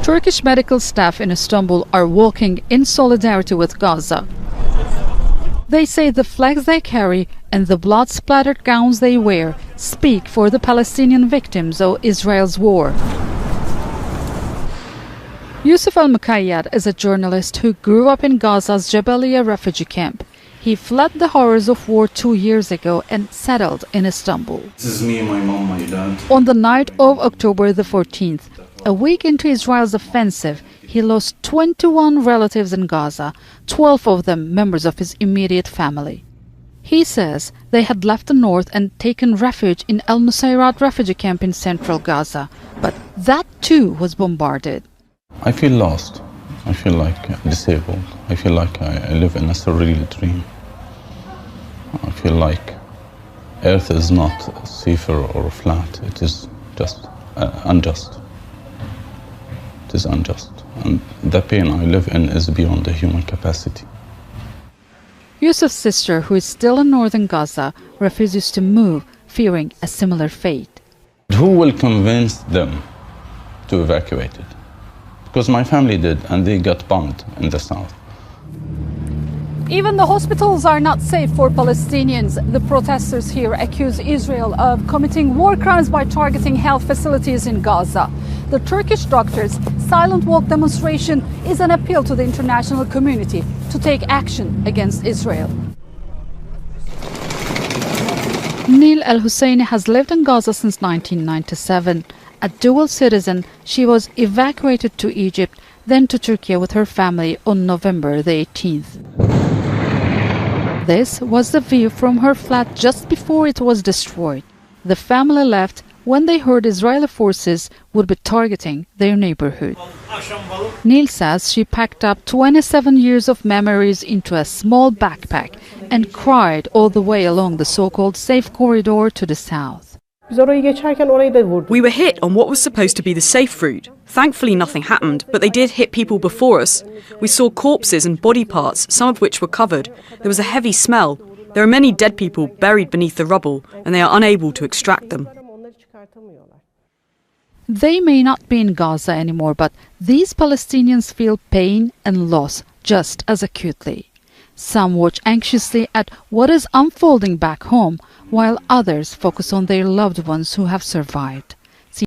Turkish medical staff in Istanbul are walking in solidarity with Gaza. They say the flags they carry and the blood-splattered gowns they wear speak for the Palestinian victims of Israel's war. Yusuf al-Mukayyad is a journalist who grew up in Gaza's Jabalia refugee camp. He fled the horrors of war 2 years ago and settled in Istanbul. This is me, my mom, my dad. On the night of October the 14th, a week into Israel's offensive, he lost 21 relatives in Gaza, 12 of them members of his immediate family. He says they had left the north and taken refuge in Al-Nusayrat refugee camp in central Gaza, but that too was bombarded. I feel lost. I feel like disabled. I feel like I live in a surreal dream. I feel like Earth is not safer or flat. It is just unjust. It is unjust. And the pain I live in is beyond the human capacity. Yusuf's sister, who is still in northern Gaza, refuses to move, fearing a similar fate. Who will convince them to evacuate it? Because my family did, and they got bombed in the south. Even the hospitals are not safe for Palestinians. The protesters here accuse Israel of committing war crimes by targeting health facilities in Gaza. The Turkish doctors' silent walk demonstration is an appeal to the international community to take action against Israel. Nil El-Husseini has lived in Gaza since 1997. A dual citizen, she was evacuated to Egypt, then to Turkey with her family on November the 18th. This was the view from her flat just before it was destroyed. The family left when they heard Israeli forces would be targeting their neighborhood. Nil says she packed up 27 years of memories into a small backpack and cried all the way along the so-called safe corridor to the south. We were hit on what was supposed to be the safe route. Thankfully nothing happened, but they did hit people before us. We saw corpses and body parts, some of which were covered. There was a heavy smell. There are many dead people buried beneath the rubble, and they are unable to extract them. They may not be in Gaza anymore, but these Palestinians feel pain and loss just as acutely. Some watch anxiously at what is unfolding back home, while others focus on their loved ones who have survived.